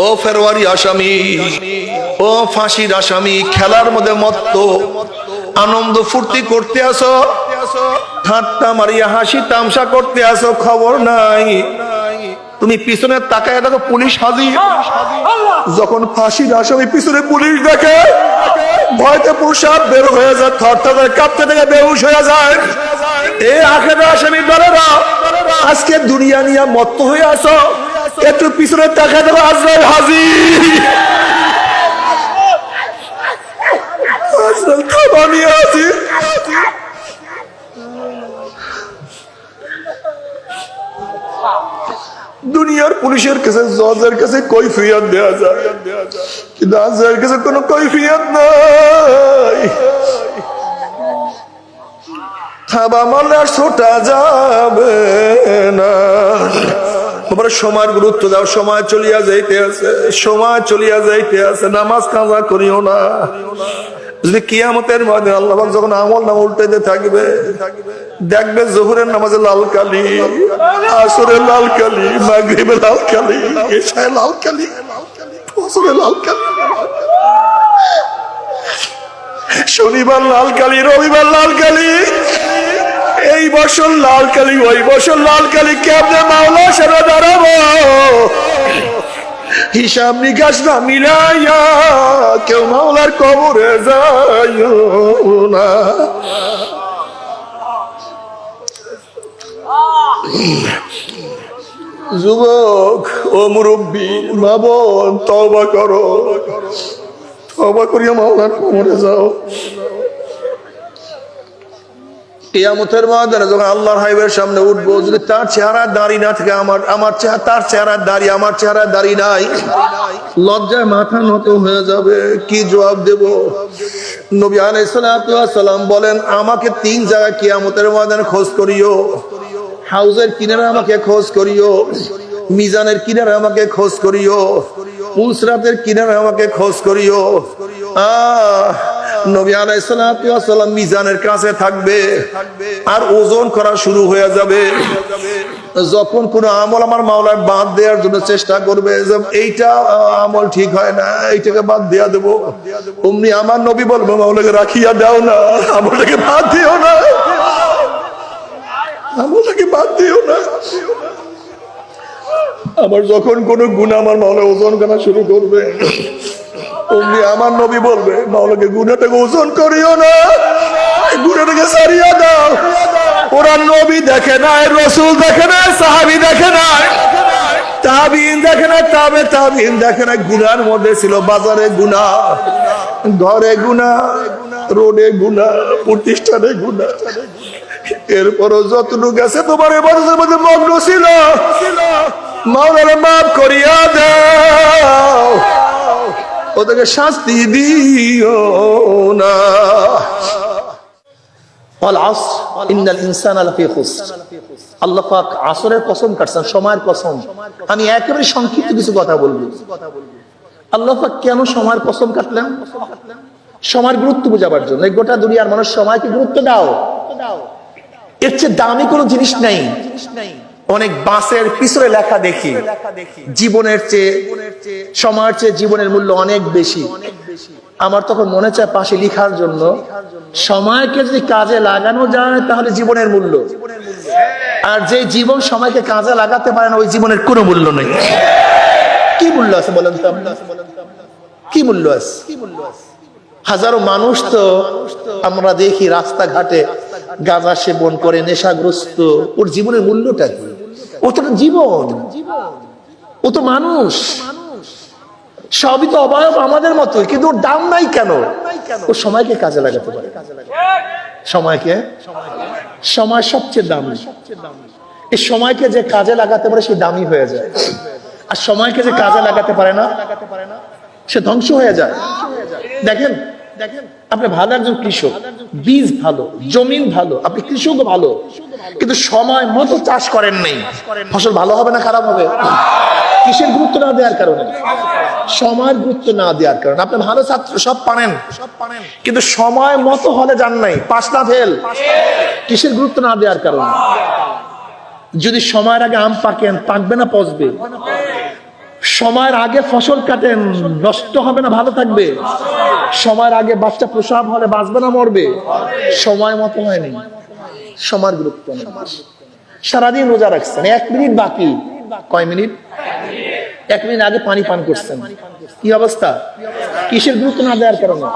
ও ফেরওয়ারি আসামি, ও ফাঁসির আসামি, খেলার মধ্যে মত্ত, আনন্দ ফুর্তি করতে আসো, ঠাট্টা মারিয়া হাসি তামসা করতে আসো, খবর নাই তুমি পিছনে তাকায় দেখো পুলিশ হাজির। যখন ফাঁসির আসামি পিছনে পুলিশ দেখে ভয়তে প্রসাব বের হয়ে যায়, থরথর কাঁপতে থেকে বেহুশ হয়ে যায়। এ আখেরের আসামি দলেরা, আজকে দুনিয়া নিয়ে মত্ত হয়ে আসো, একটু পিছনে তাকায় দেখো আজরাইল হাজির। আজরাইল থাবা নিয়ে হাজির। দুনিয়ার পুলিশের কাছে, জজের কাছে কৈফিয়ত দেওয়া যায়, কিন্তু আজরাইলের কাছে কোনো কৈফিয়ত নাই। থাবা মারলে আর ছোটা যাবে না। তোমরা সময়ের গুরুত্ব দাও, সময় চলিয়া যাইতে আছে, সময় চলিয়া যাইতে আছে, নামাজ কাজা করিও না। যদি কিয়ামতের ময়দানে আল্লাহ পাক যখন আমল নামা উল্টাইতে থাকবে, দেখবে জোহরের নামাজে লাল কালি, আসরের লাল কালি, মাগরিবে লাল কালি, ইশায় লাল কালি, ফজরে লাল কালি, শনিবার লাল কালি, রবিবার লাল কালি। এই বছর লাল কালি, ওই বছর লাল কালি, কেমনে মাওলার সামনে দাঁড়াবো? হিসাব নিকাশ না মিলাইয়া কেউ মাওলার কবরে যায় না। যুবক ও মুরব্বী, মা বোন, তওবা করো, তওবা করিয়া মাওলার কবরে যাও। কিয়ামতের ময়দানে যখন আল্লাহর হাবিবের সামনে উঠবো, যদি তার চেহারা দাড়ি না থাকে, আমার চেহারা, তার চেহারা দাড়ি, আমার চেহারা দাড়ি নাই, লজ্জায় মাথা নত হয়ে যাবে। কি জবাব দেব? নবী আলাইহিস সালাতু ওয়াস সালাম বলেন, আমাকে 3 জায়গায় কিয়ামতের ময়দানে খোঁজ করিও। হাউজের কিনারে আমাকে খোঁজ করিও, মিজানের কিনারে আমাকে খোঁজ করিও, পুলসরাতের কিনারে আমাকে খোঁজ করিও। নবী আলাইহিস সালাতু ওয়াস সালাম মিজানের কাছে থাকবে আর ওজন করা শুরু হয়ে যাবে। যখন কোন আমল আমার মাওলায় বাদ দেওয়ার জন্য চেষ্টা করবে, এইটা আমল ঠিক হয় না, এইটাকে বাদ দেয়া দেবো, অমনি আমার নবী বলবো, মাওলাকে রাখিয়া দাও না, আমলটাকে বাদ দিও না, আমলটাকে বাদ দিও না। আবার যখন কোন গুনাহ আমার মাওলা ওজন করা শুরু করবে, অমনি আমার নবী বলবে, মাওলাকে গুনাহটাকে ওজন করিও না, গুনাহটাকে ছাড়িয়া দাও। ওরা নবী দেখে নাই, রাসূল দেখে নাই, সাহাবী দেখে নাই, তাবিঈন দেখে নাই, তাবে তাবিঈন দেখে নাই। গুনার মধ্যে ছিল বাজারে গুনাহ, ঘরে গুনাহ, রোডে গুনাহ, প্রতিষ্ঠানে গুনাহ। এরপরও যতটুকু আছে তোমার ইবাদতের মধ্যে মগ্ন ছিল, মাওলানা মাফ করিয়া দাও, ওদেরকে শাস্তি দিও না। আল্লাহ পাক আসরের কসম কাটছেন, সময়ের কসম। আমি একেবারে সংক্ষিপ্ত কিছু কথা বলবো। আল্লাহ পাক কেন সময়ের কসম কাটলেন? সময়ের গুরুত্ব বোঝাবার জন্য। গোটা দুনিয়ার মানুষ সময়কে গুরুত্ব দাও, এর চেয়ে দামি কোনো জিনিস নাই। অনেক বাসের পিছনে লেখা দেখি, জীবনের চেয়ে, সময়ের চেয়ে জীবনের মূল্য অনেক বেশি। আমার তখন মনে চায় পাশে লিখার জন্য, সময়কে যদি কাজে লাগানো যায় তাহলে জীবনের মূল্য, আর যে জীবন সময়কে কাজে লাগাতে পারে না, ওই জীবনের কোনো মূল্য নেই। কি মূল্য আছে বলেন তো? কি মূল্য আছে? হাজারো মানুষ তো আমরা দেখি রাস্তাঘাটে গাঁজা সেবন করে, নেশাগ্রস্ত। ওর জীবনের মূল্যটা কি? ও তো জীবন, ও তো মানুষ, সবই তো অবয়ব আমাদের মতোই, কিন্তু ওর দাম নাই কেন? ও সময়কে কাজে লাগাতে পারে। সময়কে, সময় সবচেয়ে দামি। এই সময়কে যে কাজে লাগাতে পারে সে দামি হয়ে যায়, আর সময়কে যে কাজে লাগাতে পারে না সে ধ্বংস হয়ে যায়। দেখেন, আপনি ভালো একজন কৃষক, বীজ ভালো, জমিন ভালো, আপনি কৃষক ভালো, কিন্তু সময় মতো চাষ করেন নাই, ফসল ভালো হবে না খারাপ হবে? কিসের গুরুত্ব না দেওয়ার কারণে? সময়ের গুরুত্ব না দেওয়ার কারণে। আপনি ভালো ছাত্র, সব পারেন, কিন্তু সময় মতো হলে যান নাই, পাস না ফেল। কিসের গুরুত্ব না দেওয়ার কারণে? যদি সময়ের আগে আম পাকেন, পাকবে না পচবে? সময়ের আগে ফসল কাটেন, নষ্ট হবে না ভালো থাকবে। সময়ের আগে বাচ্চা প্রসব হলে বাঁচবে না মরবে। সময় মতো হয়নি, সময়ের গুরুত্ব নেই। সারাদিন রোজা রাখছেন, 1 মিনিট বাকি, কয় মিনিট? 1 মিনিট আগে পানি পান করছেন, কি অবস্থা? কিসের গুরুত্ব না দেওয়ার কারণে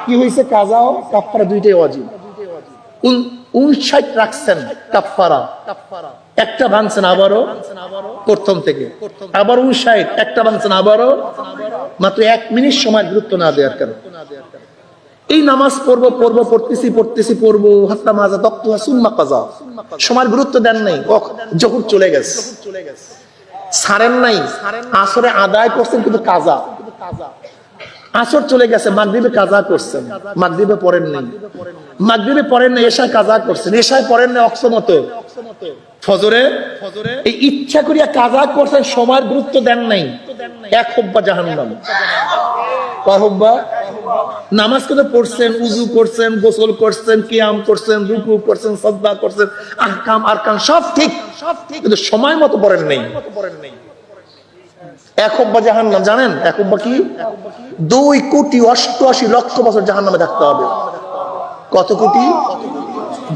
কি হয়েছে? কাজা ও কাফারা দুইটাই ওয়াজিব। 59 রাখছেন কাফারা, একটা ভাঙছেন আবারও প্রথম থেকে, আবার 59, একটা ভাঙছেন আবারও, মাত্র 1 মিনিট সময় গুরুত্ব না দেওয়ার কারণে। এই নামাজ পড়বো হাত্তা মাজা দক্তুহা সুম্মা কাজা, সময়ের গুরুত্ব দেন নাই, যখন চলে গেছে ছাড়েন নাই। আসরে আদায় করছেন কিন্তু কাজা, আসর চলে গেছে, মাগরিবে কাজা করছেন, মাগরিবে পড়েন নাই, মাগরিবে পড়েন নাই, এশায় কাজা করছেন, এশায় পড়েন নাই অক্সমত, ফজরে এই ইচ্ছা করিয়া কাজা করছেন, সময়ের গুরুত্ব দেন নাই, 1 হুব্বা জাহান্নাম। কয় হুব্বা? নামাজ কিন্তু পড়ছেন, উযু করছেন, গোসল করছেন, কিয়াম করছেন, রুকু করছেন, সাজদা করছেন, আহকাম আরকান সব ঠিক, কিন্তু সময় মতো পড়েন নাই, 1 হুব্বা জাহান্নাম। জানেন 1 হুব্বা কি? 2,88,00,000 বছর জাহান্নামে থাকতে হবে। কত কোটি?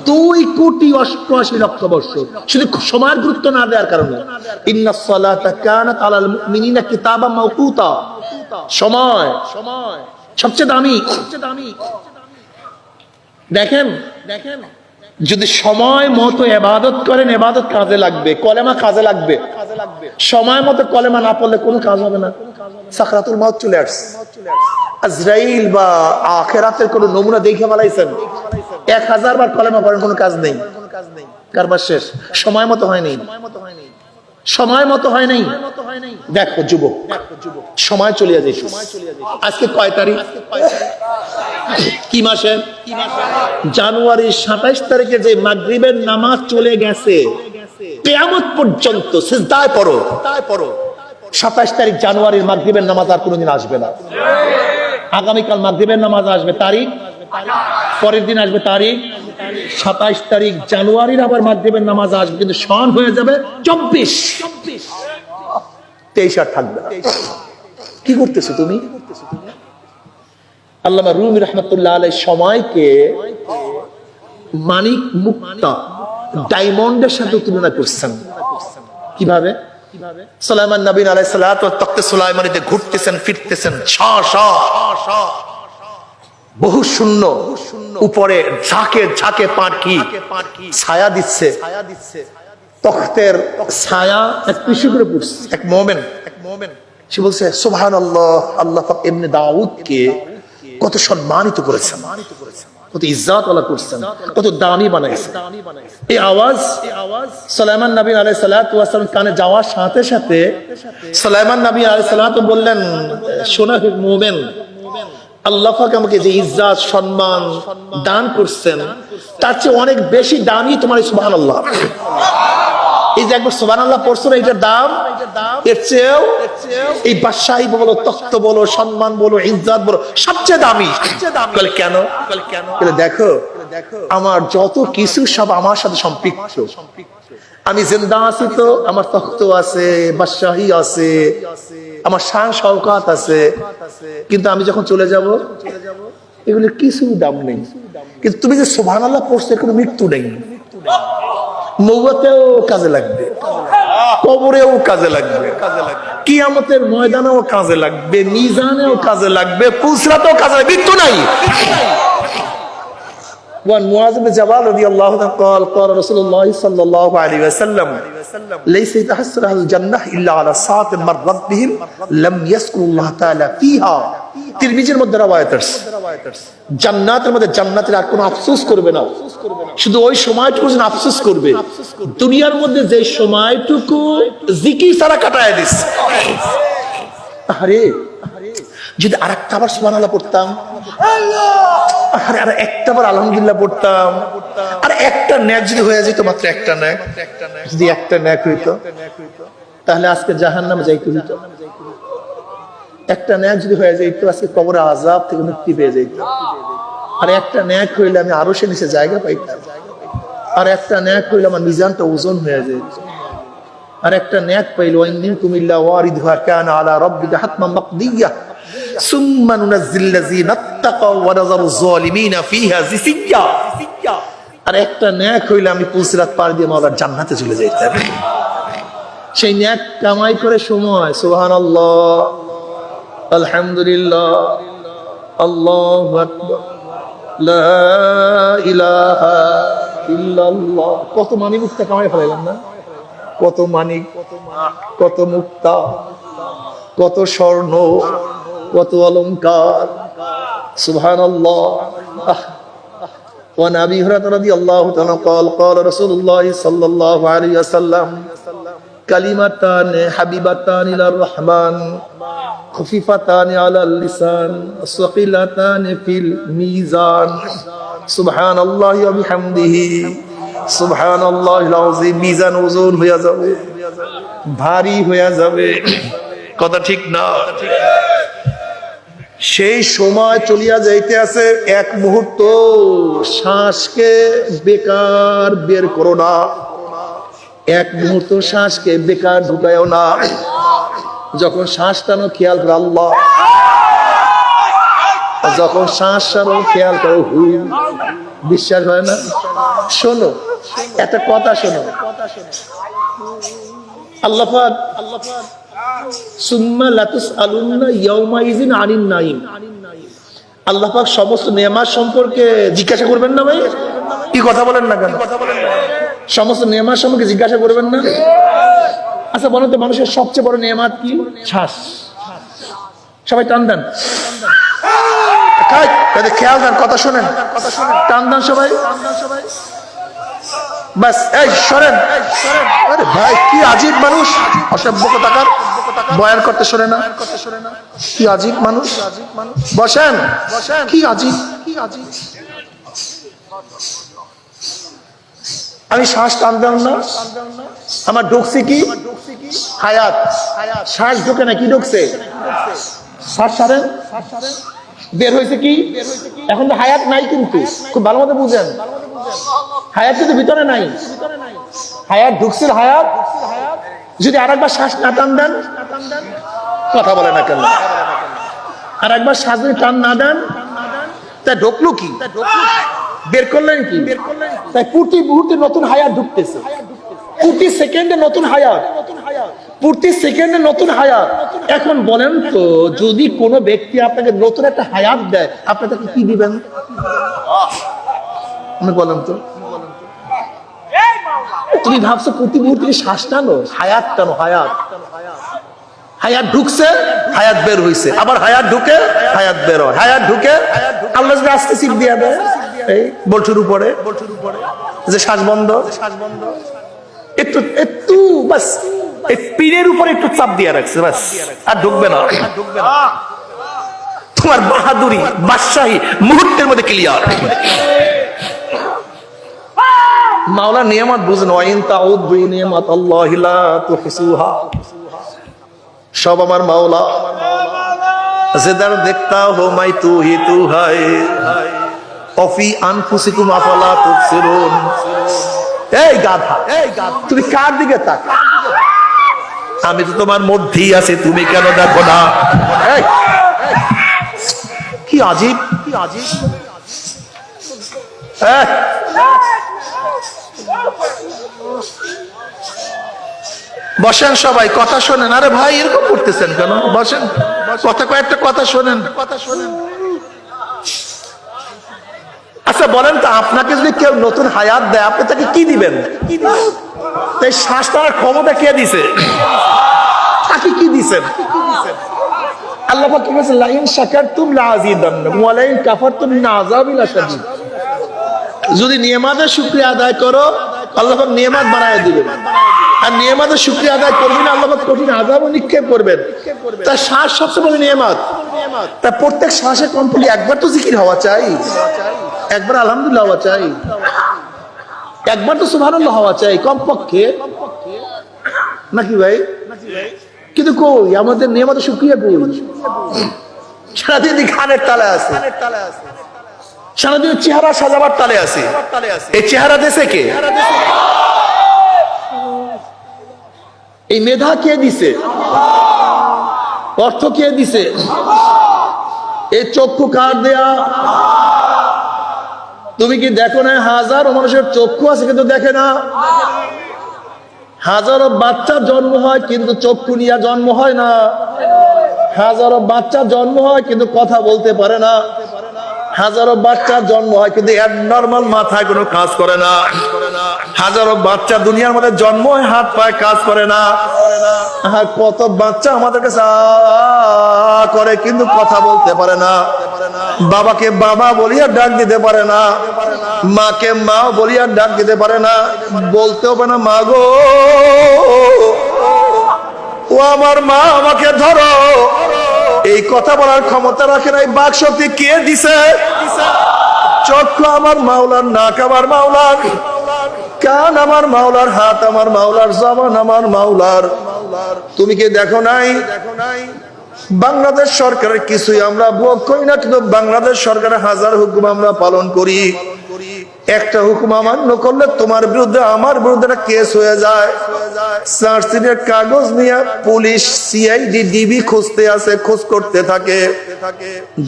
2,88,00,000 বছর, শুধু সময়ের গুরুত্ব না দেওয়ার কারণে। ইন্নাস সালাতা কানাত আলাল মুমিনিনা কিতাবাম মাওকুতা, সময় সবচেয়ে দামি। দেখেন যদি সময় মতো ইবাদত করেন, ইবাদত কাজে লাগবে, কলেমা কাজে লাগবে। সময় মতো কলেমা না পড়লে কোনো কাজ হবে না। সাকরাতুল মউত চলে আসছে, আজরাইল বা আখিরাতের কোনো নমুনা দেখে ফেলাইছেন, 1000 বার কলেমা পড়েন, কোনো কাজ নেই, কারবার শেষ। সময় মতো হয় নাই, সময় মতো হয় নাই। দেখো যুবক, সময় চলে যায়। আজকে কয় তারিখ? কি মাসে? জানুয়ারির 27 তারিখে যে মাগরিবের নামাজ চলে গেছে, কিয়ামত পর্যন্ত সিজদায় পড়ো। 27 তারিখ জানুয়ারির মাগরিবের নামাজ আর কোনোদিন আসবে না। আগামীকাল মাগরিবের নামাজ আসবে, তারিখ পরের দিন আসবে, তারিখ 27 তারিখ জানুয়ারির আবার মাগরিবের নামাজ আসবে, কিন্তু সন হয়ে যাবে 24, 23 আর থাকবে না। কি করতেছো তুমি? আল্লামা রুমি রাহমাতুল্লাহ আলাইহি সময়কে মানিক মুক্তা, ডায়মন্ডের সাথে তুলনা করছেন। কিভাবে? সুলাইমান নবী আলাইহিস সালাতু ওয়াত তখতে সুলাইমানিতে ঘুরতেছেন, ফিরতেছেন, বহু শূন্য, উপরে ঝাঁকে পাখি ছায়া দিচ্ছে, তখতের ছায়া এক পিছু করে পড়ছে। এক মোমেন সে বলছে সুবহানাল্লাহ, আল্লাহ পাক ইবনে দাউদকে কত সম্মানিত করেছেন, কত ইজ্জত ওয়ালা করছেন, কত দামি বানাইছেন। এই আওয়াজ সুলাইমান নবী আলাইহিস সালাতু ওয়াস সালাম কানে যাওয়ার সাথে সাথে সুলাইমান নবী আলাইহিস সালাতু বললেন, শোনো হে মুমিন, আল্লাহ পাক আমাকে যে ইজ্জত সম্মান দান করছেন, তার চেয়ে অনেক বেশি দামি তোমার সুবহানাল্লাহ। এই যে একবার সুবহানাল্লাহ পড়ছো না, এটার দাম এর চেয়েও এই বাদশাহী বলো, তখ্ত বলো, সম্মান বলো, ইজ্জত বলো, সবচেয়ে দামি। বলে কেন? বলে দেখো আমার যত কিছু সব আমার সাথে সম্পৃক্ত। আমি জিন্দা আছি তো আমার তখ্ত আছে, বাদশাহী আছে, আমার শান শওকাত আছে, কিন্তু আমি যখন চলে যাব এগুলো কিছু দাম নেই। কিন্তু তুমি যে সুবহানাল্লাহ পড়ছো, এর কোনো মৃত্যু নেই। মওতেও কাজে লাগবে, কবরেও কাজে লাগবে, কিয়ামতের ময়দানেও কাজে লাগবে, মিজানেও কাজে লাগবে, পুসরাতেও কাজে লাগবে, মৃত্যু নাই। وعن معاذ بن جبل رضي الله عنه قال قال رسول الله صلى الله عليه وسلم ليس يتحسر أهل الجنة إلا على ساعة مرت بهم لم يذكر الله تعالى فيها। তিরমিজির মধ্যে রওয়ায়াত আছে, জান্নাতের মধ্যে জান্নাতের আর কোনো আফসোস করবে না, শুধু ওই সময়টুকু যেন আফসোস করবে, দুনিয়ার মধ্যে যে সময়টুকু জিকির ছাড়া কাটায় দিচ্ছে। আরে যদি আরেকটা আবার সুবহানাল্লাহ পড়তাম, আরে আর একটা বার আলহামদুলিল্লাহ পড়তাম, আর একটা নেক যদি হয়ে যেত, মাত্র একটা নেক, যদি একটা নেক হইতো, তাহলে আজকে জাহান্নামে যাইতে হইতো। একটা নেক যদি হয়ে যেত, আজকে কবরে আযাব থেকে মুক্তি পেয়ে যেত। আর একটা নেক হইলে আমি আরো সে নিচে জায়গা পাইতাম। আর একটা নেক হইলে আমার মিজানটা ওজন হয়ে যেত। আর একটা নেক পাইল, ওয়া ইন মিনকুম ইল্লা ওয়ারিদুহা কানা আলা রাব্বিকা হাতমান মাকদিয়্যা সুম্মা নুনাজ্জিল লাযিনা তাকাও ওয়া নাযারু যালিমিনা ফিহা জিসিয়্যা। আর একটা নেক হইলে আমি পুলসিরাত পার দিয়ে মাওলার জান্নাতে চলে যাইতাম। সেই নেক কামাই করে সময় সুবহানাল্লাহ, আলহামদুলিল্লাহ, আল্লাহু আকবার, লা ইলাহা ইল্লাল্লাহ। কত মানি মুক্তা কামাই ফেলাইলাম না? কত মানিক, কত মুক্তা, কত স্বর্ণ, কত অলংকার, সুবহানাল্লাহ। وعن ابي هريره رضي الله عنه قال قال رسول الله صلى الله عليه وسلم كلمتان حبيبتان الى الرحمن خفيفتان على اللسان ثقيلتان في الميزان سبحان الله وبحمده سبحان الله العظيم। মিজান ওজন হয়ে যাবে, ভারী হয়ে যাবে, কথা ঠিক না? সেই সময় চলিয়া যাইতে আছে, এক মুহূর্ত শ্বাসকে বেকার বের করো না, এক মুহূর্ত শ্বাসকে বেকার ঢুকায়ও না। যখন শ্বাস টানো খেয়াল করো আল্লাহ, যখন শ্বাস টানো খেয়াল করো হু। বিশ্বাস হয় না? শোনো একটা কথা, শোনো। আল্লাহ পাক সুম্মা লাতুসআলুন্না ইয়াউমাইযিন আনিন নাঈম, আল্লাহ পাক সমস্ত নেয়ামত সম্পর্কে জিজ্ঞাসা করবেন না? ভাই কি কথা বলেন না কেন? সমস্ত নেয়ামত সম্পর্কে জিজ্ঞাসা করবেন না? আচ্ছা বলেন তো, মানুষের সবচেয়ে বড় নেয়ামত কি? শ্বাস। সবাই টান দেন, খেয়াল দেন, কথা শোনেন, টান দেন সবাই। বাস, এই সরেন। আরে ভাই কি আজীব মানুষ, অসভ্য কোথাকার, বয়ান করতে সরে না, কি আজীব মানুষ। বসেন, কি আজীব। আমি শ্বাস টানতাম না, আমার ঢুকছে কি? হায়াত। শ্বাস ঢুকে না, কি ঢুকছে? শ্বাস ছাড়েন, বের হয়েছে কি? এখন তো হায়াত নাই, কিন্তু খুব ভালো মতো বুঝেন, হায়াত কিন্তু ভিতরে নাই, হায়াত ঢুকছে। হায়াত যদি আরেকবার শ্বাস না টান দেন, কথা বলে না কেন? আরেকবার শ্বাস যদি টান না দেন, তা ঢুকলো কি? বের করলেন কি? তাই প্রতি মুহূর্তে নতুন হায়াত ঢুকতেছে, প্রতি সেকেন্ডে নতুন হায়াত, প্রতি সেকেন্ডে নতুন হায়াত। এখন বলেন তো, যদি কোনো ব্যক্তি আপনাকে নতুন একটা হায়াত দেয়, আপনি তাকে কি দিবেন? বলেন তো। তুমি ভাবছো প্রতি মুহূর্তে শ্বাস টানো, হায়াত টানো, হায়াত। হায়াত ঢুকছে, হায়াত বের হইছে, আবার হায়াত ঢুকে, হায়াত বের হয়, হায়াত ঢুকে। আল্লাহ যদি আস্তে সিপ দিয়ে দেয় এই বলছুর উপরে, যে শ্বাস বন্ধ, একটু একটু বাস এই পীরের উপরে একটু চাপ দিয়ে রাখছে, বাস আর ঢুকবে না। তোমার বাহাদুরি, বাদশাহী মুহূর্তের মধ্যে ক্লিয়ার। মাওলা নিয়ামত বুঝেন, ওয়াইন তাউদ্দু নিয়ামাতাল্লাহি লা তুহসুহা। সব আমার মাওলা, জিদার দেখতা হো মাই তু হি তু হায় অফি আনফুসিকুম আফালা তুবসিরুন। এই গাধা, তুমি কার দিকে তাকা? আমি তো তোমার মধ্যেই আছি, তুমি কেন দেখো না? কি আজীব, কি আজীব। বসেন সবাই, কথা শোনেন। আরে ভাই এরকম করতেছেন কেন? বসেন, কথা কয়েকটা কথা শোনেন, কথা শোনেন। আচ্ছা বলেন তো, আপনাকে যদি কেউ নতুন হায়াত দেয়, আপনি তাকে কি দিবেন? তাই শ্বাস টানার ক্ষমতা কে দিছে? তাকে কি দিছেন? আল্লাহ পাক কি বলেছেন? লাইন শাকারতুম লাযিদান্নাকুম ওয়া লাইন কাফারতুম ইন্না আযাবি লাশাদীদ। যদি নিয়ামতের শুকরিয়া আদায় করো, আল্লাহ পাক নিয়ামত বানায় দিবেন, আর নিয়ামতের শুকরিয়া আদায় করবে না, আল্লাহ পাক কঠিন আযাবও নিক্ষেপ করবেন। তার শ্বাস সবচেয়ে বড় নিয়ামত। তা প্রত্যেক শ্বাসে কমপ্লিট একবার তো জিকির হওয়া চাই, একবার আলহামদুলিল্লাহ হওয়া চাই, একবার তো সুবহানাল্লাহ হওয়া চাই কমপক্ষে, নাকি ভাই? কিন্তু কই আমাদের নিয়ামতের শুকরিয়া কই? সারাদিন খানের তালে আছে, সারাদিন চেহারা সাজাবার তালে আছে। এই চেহারা দেশে কে? এই মেধা কে দিছে? অর্থ কে দিছে? এই চক্ষু কার দেয়া? তুমি কি দেখো না হাজারো মানুষের চক্ষু আছে কিন্তু দেখে না? হাজারো বাচ্চা জন্ম হয় কিন্তু চক্ষু নিয়ে জন্ম হয় না। হাজারো বাচ্চা জন্ম হয় কিন্তু কথা বলতে পারে না। হাজারো বাচ্চা জন্ম হয় কিন্তু নরমাল মাথায় কোনো কাজ করে না। হাজারো বাচ্চা দুনিয়ার মধ্যে জন্ম হয়, হাত পায়ে কাজ করে না। কত বাচ্চা আমাদের কাছে করে কিন্তু কথা বলতে পারে না। বাবাকে বাবা বলিয়া ডাক দিতে পারে না, মাকে মা বলিয়া ডাক দিতে পারে না, বলতেও পারে না মা গো ও আমার মা আমাকে ধরো। এই কথা বলার ক্ষমতা রাখে না। এই বাক শক্তি কে দিছে? চক্ষু আমার মাওলার, নাক আমার মাওলার, কান আমার মাওলার, হাত আমার মাওলার, জবান আমার মাওলার। তুমি কি দেখো নাই বাংলাদেশ সরকারের কিছুই আমরা ভোগ করি না, কিন্তু বাংলাদেশ সরকারের হাজার হুকুম আমরা পালন করি। একটা হুকুম অমান্য করলে তোমার বিরুদ্ধে আমার বিরুদ্ধে একটা কেস হয়ে যায়। চার্জশিটের কাগজ নিয়ে পুলিশ সিআইডি ডিবি খুঁজতে আছে, খোঁজ করতে থাকে।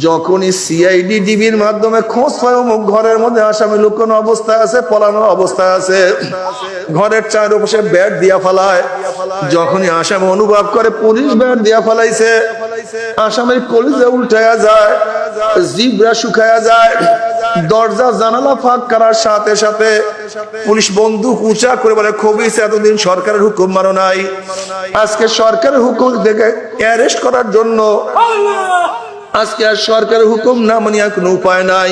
যখনই সিআইডি ডিবির মাধ্যমে খোঁজ পায় অমুক ঘরের মধ্যে আসামি লুকানো অবস্থায় আছে, পলানো অবস্থায় আছে, ঘরের চারপাশে ব্যাট দিয়া ফেলায়। যখনই আসামি অনুভব করে পুলিশ ব্যাট দিয়া ফেলাইছে, আসামির কলিজা উল্টায়া যায়, জিভরা শুকায়া যায়। দরজা জানালা ফাঁক করার সাথে সাথে পুলিশ বন্দুক উঁচা করে বলে খবিস এতদিন সরকারের হুকুম মানো নাই, আজকে সরকারের হুকুম দেখে অ্যারেস্ট করার জন্য আজকে আর সরকারের হুকুম না মানিয়া কোনো উপায় নাই।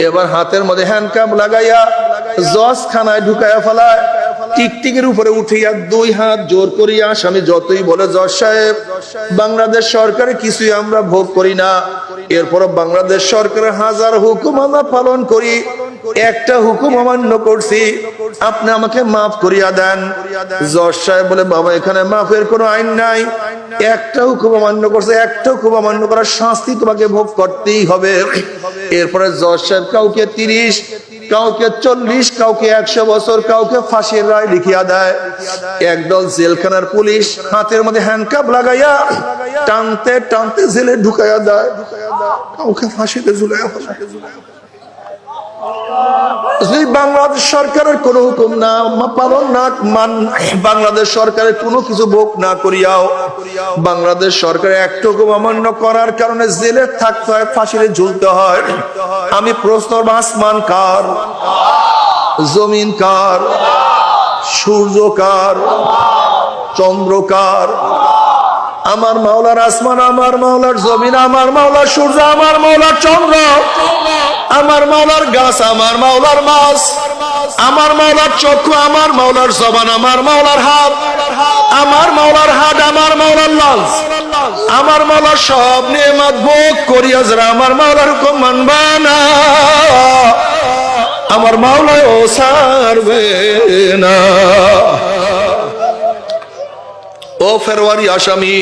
এবার হাতের মধ্যে হ্যান্ডকাপ লাগাইয়া জজ খানায় ঢুকাইয়া ফেলায়। টিকটিকের উপরে উঠিয়া দুই হাত জোর করিয়া আসামি যতই বলে জজ সাহেব বাংলাদেশ সরকারে কিছুই আমরা ভোগ করি না, এরপর বাংলাদেশ সরকারের হাজার হুকুম আমরা পালন করি, একটা হুকুম অমান্য করছি, আপনি আমাকে মাফ করিয়া দেন। জজ সাহেব বলে বাবা এখানে মাফের কোনো আইন নাই, একটা হুকুম অমান্য করছে, একটা হুকুম অমান্য করার শাস্তি তোমাকে ভোগ করতেই হবে। এরপরে জজ সাহেব কাউকে 30, কাউকে 40, কাউকে 100 বছর, কাউকে ফাঁসির রায় লিখিয়া দেয়। একদল জেলখানার পুলিশ হাতের মধ্যে হ্যান্ডকাপ লাগাইয়া টানতে টানতে জেলে ঢুকাইয়া দেয়, কাউকে ফাঁসিতে ঝুলাইয়া ফেলায়। বাংলাদেশ সরকারের কোন হুকুম না পালন না বাংলাদেশ সরকারের কোনো কিছু ভোগ না করিয়াও বাংলাদেশ সরকারের একটা হুকুম অমান্য করার কারণে জেলে থাকতে হয়, ফাঁসিতে ঝুলতে হয়। আমি প্রশ্ন, আসমান কার, জমিন কার, সূর্য কার, চন্দ্র কার? আমার মাওলার আসমান, আমার মাওলার জমিন, আমার মাওলার সূর্য, আমার মাওলার চন্দ্র, আমার মাওলার গাছ, আমার মাওলার মাছ, আমার মাওলার চক্ষু, আমার মাওলার জবান, আমার মাওলার হাত, আমার মাওলার হাত, আমার মাওলার লাঞ্চ, আমার মাওলার সব নেয়ামত ভোগ করিয়া যারা আমার মাওলার হুকুম মানবা না আমার মাওলায় ও ছাড়বে না। ও ফেরওয়ারি আসামি,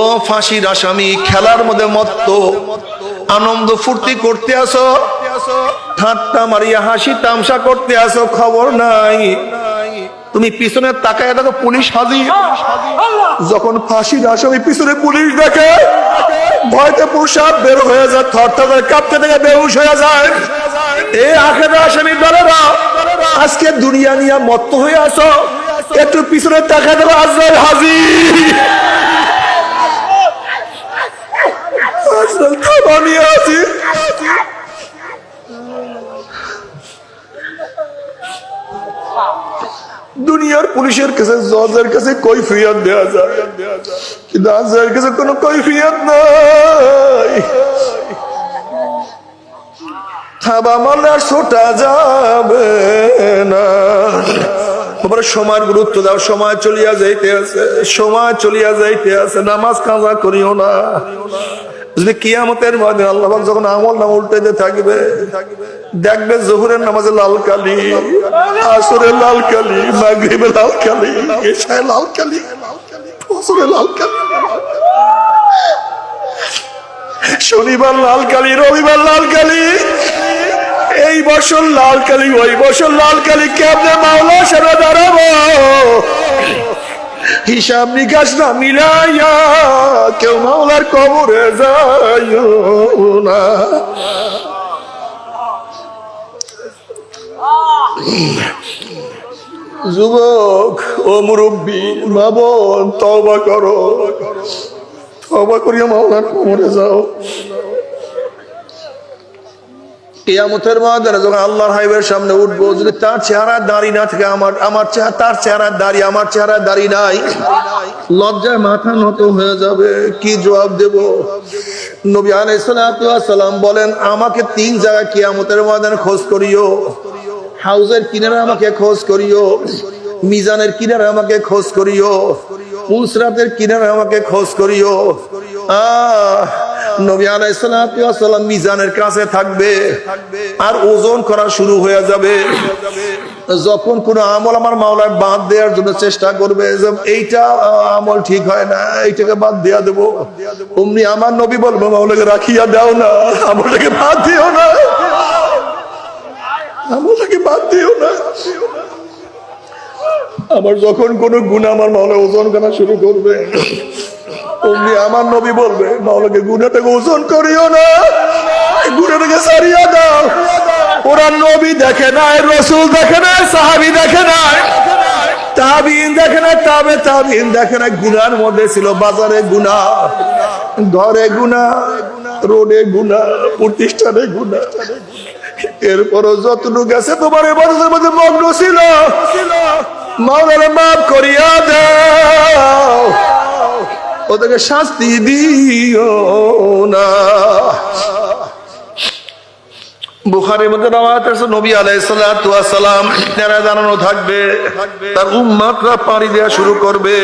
ও ফাঁসির আসামি, খেলার মধ্যে মত্ত আনন্দ ফুর্তি করতে আসো, ঠাট্টা মারিয়া হাসি তামসা করতে আসো, খবর নাই তুমি পিছনে তাকায় দেখো পুলিশ হাজির। যখন ফাঁসির আসামি পিছনে পুলিশ দেখে ভয়তে প্রসাদ বের হয়ে যায়, থরথর কাঁপতে থেকে বেহুশ হয়ে যায়। এই আখেরের আসামি দলেরা আজকে দুনিয়া নিয়ে মত্ত হয়ে আসো, একটু পিছনে তাকায় দেখো আজরাইল হাজির। আজরাইল থামানি হাজির। দুনিয়ার পুলিশের কাছে, জজের কাছে কৈফিয়ত দেওয়া যায়, কিন্তু আজরাইলের কাছে কোনো কৈফিয়ত নাই। থাবা মারলে আর ছোটা যাবে না। সময়ের গুরুত্ব দাও, সময় চলিয়া যাইতে আছে, সময় চলিয়া যাইতে আছে, নামাজ কাজা করিও না। যদি কিয়ামতের ময়দানে আল্লাহ পাক যখন আমল নামা উল্টাইতে থাকবে, দেখবে জোহরের নামাজে লাল কালি, আসরের লাল কালি, মাগরিবে লাল কালি, এশায় লাল কালি, ফজরে লাল কালি, শনিবার লাল কালি, রবিবার লাল কালি। এই বছর লাল কালি, ওই বছর লাল কালি, কেমনে মাওলা সারা দাঁড়াবো? হিসাব নিকাশ না মিলাইয়া কেউ মাওলার কবরে যায় না। যুবক ও মুরব্বী মা বোন, তওবা করো, তওবা করিয়া মাওলার কবরে যাও। কিয়ামতের ময়দানে যখন আল্লাহর হাবিবের সামনে উঠবো, যদি তার চেহারা দাড়ি না থাকে, আমার চেহারা, তার চেহারা দাড়ি, আমার চেহারা দাড়ি নাই, লজ্জায় মাথা নত হয়ে যাবে। কি জবাব দেব? নবী আলাইহিস সালাতু ওয়াস সালাম বলেন, আমাকে 3 জায়গায় কিয়ামতের ময়দানে খোঁজ করিও। হাউজের কিনারে আমাকে খোঁজ করিও, মিজানের কিনারে আমাকে খোঁজ করিও, পুলসরাতের কিনারে আমাকে খোঁজ করিও। নবী আলাইহিস সালাতু ওয়াস সালাম মিজানের কাছে থাকবে আর ওজন করা শুরু হয়ে যাবে। যখন কোন আমল আমার মাওলার বাদ দেওয়ার জন্য চেষ্টা করবে, যে এইটা আমল ঠিক হয় না, এইটাকে বাদ দেয়া দেবো, অমনি আমার নবী বলবে, মাওলাকে রাখিয়া দাও না, আমলটাকে বাদ দিও না, আমলটাকে বাদ দিও না। আমার যখন কোন গুনাহ আমার মাওলা ওজন করা শুরু করবে, অমনি আমার নবী বলবে, মাওলাকে গুনাহটাকে ওজন করিও না, গুনাহটাকে ছাড়িয়া দাও। ওরা নবী দেখে নাই, রাসূল দেখে নাই, সাহাবী দেখে নাই, তাবিঈন দেখে নাই, তাবিঈন দেখে নাই। গুনার মধ্যে ছিল বাজারে গুনাহ, ঘরে গুনাহ, রোডে গুনাহ, প্রতিষ্ঠানে গুনাহ। এরপরও যতটুকু গেছে তোমার ইবাদতের মধ্যে মগ্ন ছিল, মাওলানা মাফ করিয়া দাও, ওদেরকে শাস্তি দিও না। বুখারীর মধ্যে রওয়ায়াত আছে, নবী আলাইহিস সালাতু ওয়াস সালাম তারা জানানো থাকবে, তার উম্মতরা পাড়ি দেওয়া শুরু করবে।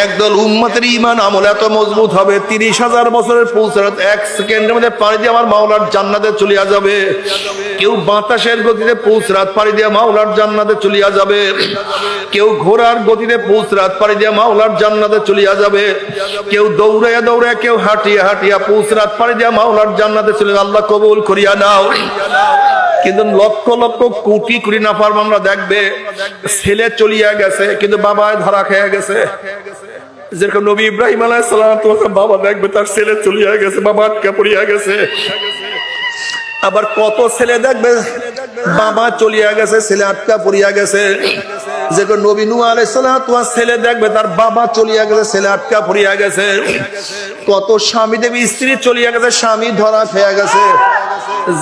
একদল উম্মতের ঈমান আমল এত মজবুত হবে, 30,000 বছরের পুলসরাত 1 সেকেন্ডের মধ্যে পাড়ি দিয়ে আমার মাওলার জান্নাতে চলিয়া যাবে। কেউ বাতাসের গতিতে পুলসরাত পাড়ি দিয়ে মাওলার জান্নাতে চলিয়া যাবে, কেউ ঘোড়ার গতিতে পুলসরাত পাড়ি দিয়ে মাওলার জান্নাতে চলিয়া যাবে, কেউ দৌড়াইয়া দৌড়াইয়া, কেউ হাঁটিয়া হাঁটিয়া পুলসরাত পাড়ি দিয়ে মাওলার জান্নাতে চলে। আল্লাহ কবুল করিয়া নাও। কিন্তু লক্ষ লক্ষ কোটি কোটি নাফরমানরা দেখবে ছেলে চলিয়া গেছে কিন্তু বাবা ধরা খেয়ে গেছে। যেরকম নবী ইব্রাহিম আলাইহিস সালাম, বাবা দেখবে তার ছেলে চলিয়া গেছে, বাবা আটকা পড়িয়া গেছে। আবার কত ছেলে দেখবে বাবা চলিয়া গেছে, ছেলে আটকা পড়িয়া গেছে। যেরকম নবী নূহ আলাইহিস সালাম, তোমার ছেলে দেখবে তার বাবা চলিয়া গেছে, ছেলে আটকা পড়িয়া গেছে। কত স্বামী দেবী স্ত্রী চলিয়া গেছে, স্বামী ধরা খেয়ে গেছে।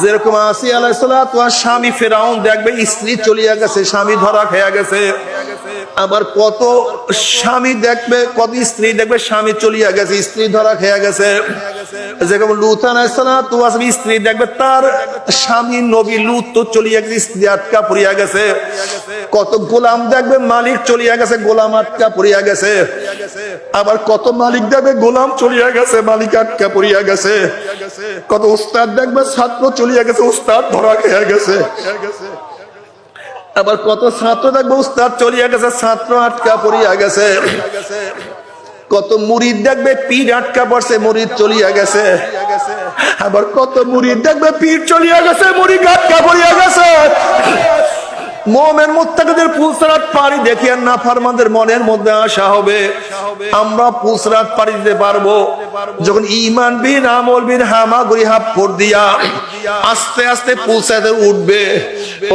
যেরকম আসিয়া আলাইহিস সালাম, তোমার স্বামী ফেরাউন দেখবে স্ত্রী চলিয়া গেছে, স্বামী ধরা খেয়ে গেছে। আবার কত স্বামী দেখবে, কত স্ত্রী দেখবে স্বামী চলিয়া গেছে, স্ত্রী ধরা খেয়ে গেছে। যেরকম লূত আলাইহিস সালাম, তোমার স্ত্রী দেখবে তার স্বামী নবী লূত তো চলিয়া গেছে, স্ত্রী আটকা পড়িয়া গেছে। কত গোলাম দেখবে মালিক চলিয়া গেছে, গোলাম আটকা পড়িয়া গেছে। আবার কত মালিক দেখবে গোলাম চলিয়া গেছে, মালিক আটকা পড়িয়া গেছে। কত উস্তাদ দেখবে ছাত্র চলিয়া গেছে, উস্তাদ ধরা খেয়ে গেছে। আবার কত ছাত্র দেখবে উস্তাদ চলিয়া গেছে, ছাত্র আটকা পড়িয়া গেছে। কত মুরিদ দেখবে পীর আটকা পড়ছে, মুরিদ চলিয়া গেছে। আবার কত মুরিদ দেখবে পীর চলিয়া গেছে, মুরিদ আটকা পড়িয়া গেছে। মুমিন মুত্তাকিদের পুলসরাত পাড়ি দেখিয়া নাফরমানদের মনের মধ্যে আশা হবে আমরা পুলসরাত পাড়ি দিতে পারবো। যখন ঈমান বিন আমল বিন হামাগুড়ি হাফ পর দিয়া আস্তে আস্তে পুলসরাতে উঠবে,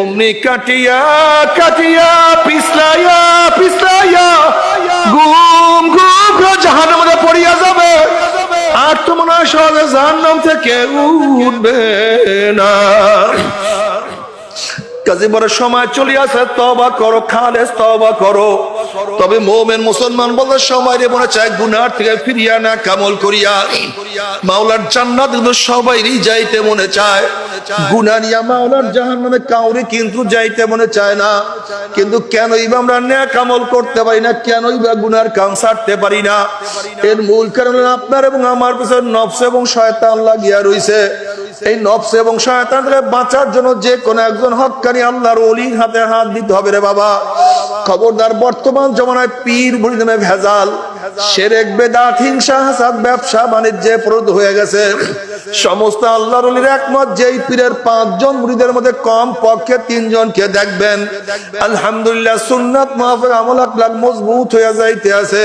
অমনি কাটিয়া কাটিয়া পিছলাইয়া পিছলাইয়া ঘুম ঘুম করে জাহান্নামের মধ্যে পড়িয়া যাবে। আর তো মনে হয় সহজে জাহান্নাম থেকে উঠবে না। কাজে বড় সময় চলিয়াছে, তওবা করো, খালেস তওবা করো। তবে মুমিন মুসলমান বলতে সময় রে মনে চায় গুনাহ থেকে ফিরিয়া না কামল করিয়া মাওলার জান্নাত কিন্তু সবাইরই যাইতে মনে চায়। গুনাহ নিয়া মাওলার জাহান্নামে কাউরে কিন্তু যাইতে মনে চায় না। কিন্তু কেনই বা আমরা নেক আমল করতে পারি না, কেনই বা গুনার কাম ছাড়তে পারি না? এর মূল কারণ আপনার এবং আমার পিছনে নফস এবং শয়তান লাগিয়া রইছে। এই নফস এবং শয়তান থেকে বাঁচার জন্য যে কোন একজন হক্কানি আল্লাহর ওলির হাতে হাত দিতে হবে রে বাবা। খবরদার, বর্তমান জমানায় পীর মুরিদ নামে ভেজাল, শিরক বিদআত হিংসা হাসাদ ব্যবসা বাণিজ্যে প্রবৃত্ত হয়ে গেছে। সমস্ত আল্লাহর ওলির একমত যেই পীরের 5 জন মুরিদের মধ্যে কম পক্ষে 3 জনকে দেখবেন আলহামদুলিল্লাহ সুন্নাত মাফিক আমল আকলাক মজবুত হয়ে যাইতে আছে,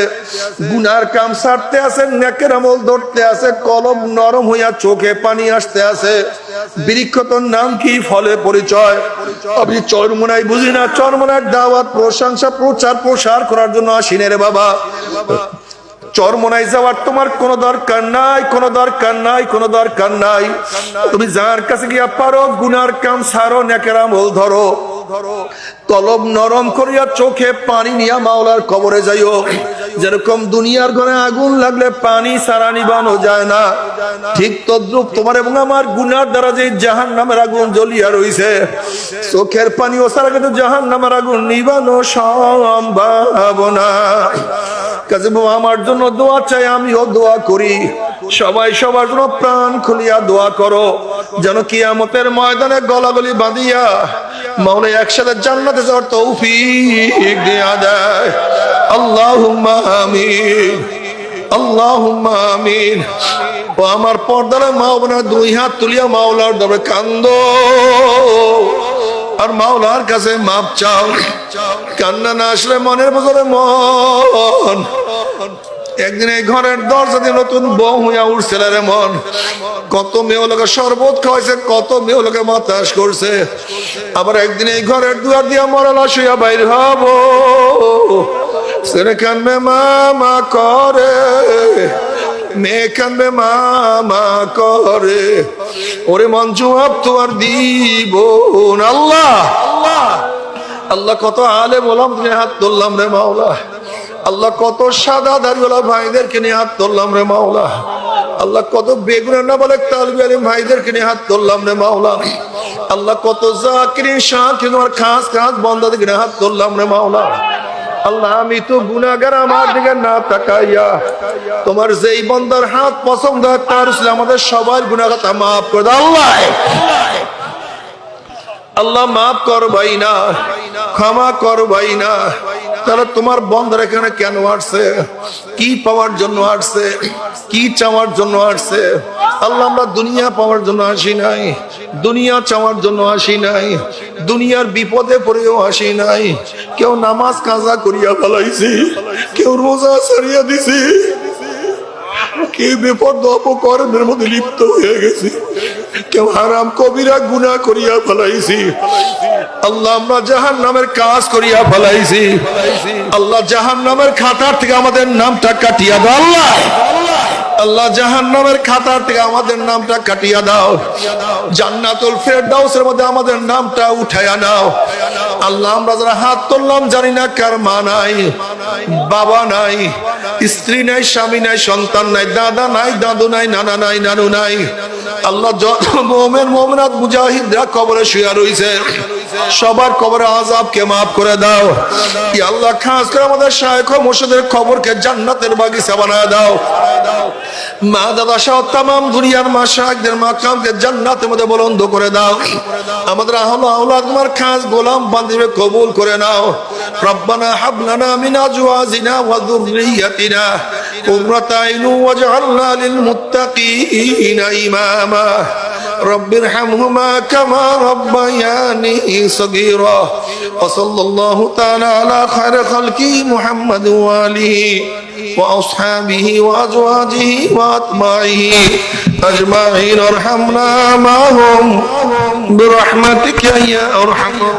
গুনার কাম ছাড়তে আছে, নেকের আমল ধরতে আছে, কলব নরম হইয়া চোখে পানি আসতে আছে। বৃক্ষ তোর নাম কি, ফলে পরিচয়। আমি চরমোনাই বুঝি না, চরমোনার দাওয়াত প্রশংসা প্রচার প্রসার করার জন্য আসিনে রে বাবা। চরমোনাই যাওয়ার তোমার কোনো দরকার নাই, কোনো দরকার নাই, কোনো দরকার নাই। তুমি যার কাছে গিয়া পারো গুনার কাম ছাড়ো, নেকের আমল ধরো, কলব নরম করিয়া চোখে পানি নিয়া মাওলার কবরে যাইও। যেরকম দুনিয়ার ঘরে আগুন লাগলে পানি ছাড়া নিবানো যায় না, ঠিক তদ্রুপ তোমার এবং আমার গুনার দ্বারা যে জাহান্নামের আগুন জ্বলিয়া রইছে, চোখের পানি ও ছাড়া কিন্তু জাহান্নামের আগুন নিবানো সম্ভব না। কাজে আমার জন্য দোয়া চাই, আমিও দোয়া করি। সবাই সবার জন্য প্রাণ খুলিয়া দোয়া করো, যেন কিয়ামতের ময়দানে গলাগলি বাঁধিয়া মাওলা একসাথে জান্নাতে যাওয়ার তৌফিক দিয়া দেয়। আল্লাহুম্মা আমিন, আল্লাহুম্মা আমিন। ও আমার পর্দার মা বোনা, 2 হাত তুলিয়া মাওলার দরবারে কান্দো আর মাওলার কাছে মাপ চাও। কান্না না আসলে মনের ভেতরে মন একদিন এই ঘরের দরজা দিয়ে নতুন বউ হইয়া উঠছিল রে মন। কত মেয়ে লোকে শরবত খাওয়াইছে, কত মেয়ে লোকে বাতাস করছে, আবার একদিন এই ঘরের দুয়ার দিয়া মরা লাশ হইয়া বাইর হব। ছেলে কানবে মামা করে, মেয়ে কানবে মামা করে, ওরে মন জবাব তো আর দিব না। আল্লাহ আল্লাহ কত আলেম ওলাম নিয়ে হাত তুললাম রে মাওলা। আল্লাহ কত সাদা দাড়িওয়ালা ভাইদেরকে নিয়ে হাত তুললাম রে মাওলা। আল্লাহ কত বেগুনের না বলে তালিবে আলিম ভাইদেরকে নিয়ে হাত তুললাম রে মাওলা। আল্লাহ কত জাকিরিন শাকির তোমার খাস খাস বান্দাদেরকে নিয়ে হাত তুললাম রে মাওলা। আল্লাহ আমি তো গুনাহগার, আমার দিকে না তাকাইয়া তোমার যেই বান্দার হাত পছন্দ হয় তার আমাদের সবার গুনাহ খাতা মাফ করে দাও। আল্লাহ আল্লাহ মাফ কর ভাই না, ক্ষমা কর ভাই না। তাহলে তোমার বন্ধুর এখানে কেন আসছে, কি পাওয়ার জন্য আসছে, কি চাওয়ার জন্য আসছে? আল্লাহ আমরা দুনিয়া পাওয়ার জন্য আসি নাই, দুনিয়া চাওয়ার জন্য আসি নাই, দুনিয়ার বিপদে পড়েও আসি নাই। কেউ নামাজ কাজা করিয়া ফেলাইছি, কেউ রোজা ছাড়িয়া দিছি, কেউ বিপদ অপকর্মের মধ্যে লিপ্ত হয়ে গেছি, কেউ হারাম কবিরা গুনাহ করিয়া ফেলাইছি। আল্লাহ আমরা জাহান্নামের কাজ করিয়া ফেলাইছি। আল্লাহ জাহান্নামের খাতার থেকে আমাদের নামটা কাটিয়া দাও। আল্লাহ আল্লাহ জাহান্নামের খাতার থেকে আমাদের নামটা কাটিয়া দাও। জান্নাতুল ফেরদাউসের মধ্যে আমাদের নামটা উঠাইয়া নাও। আল্লাহ আমরা যারা হাত তুললাম জানি না কার মা নাই, বাবা নাই, স্ত্রী নাই, স্বামী নাই, সন্তান নাই, দাদা নাই, দাদু নাই, নানা নাই, নানু নাই। আল্লাহ যত মুমিন মুমিনাত মুজাহিদরা কবরে শুয়ে রইছে, সবার কবরে আযাবকে maaf করে দাও। ইয়া আল্লাহ খাস করে আমাদের শায়েখ ও মুর্শিদের কবরকে জান্নাতের বাগিচা বানায় দাও। মা দাদা সহ तमाम দুনিয়ার মাশায়েখদের মাকামকে জান্নাতের মধ্যে বুলন্দ করে দাও। আমাদের আহলে আওলাদ তোমার খাস গোলাম বান্দিবে কবুল করে নাও। রব্বানা হাব লানা মিন আজওয়াজিনা ওয়া যুররিয়াতিনা কুররাতা আইনুন ওয়াজআলনা লিল মুত্তাকিনা ইমামা। রব্বিরহামহুমা কামা রব্বায়ানি সগীরা। ওয়া সাল্লাল্লাহু তাআলা আলা খায়রি খালকি মুহাম্মাদ ওয়া আলিহি ওয়া আসহাবিহি ওয়া আজওয়াজিহি ওয়া আতবাইহি আজমাইন। আরহামনা মাহুম বিরহমাতিকা ইয়া আরহামার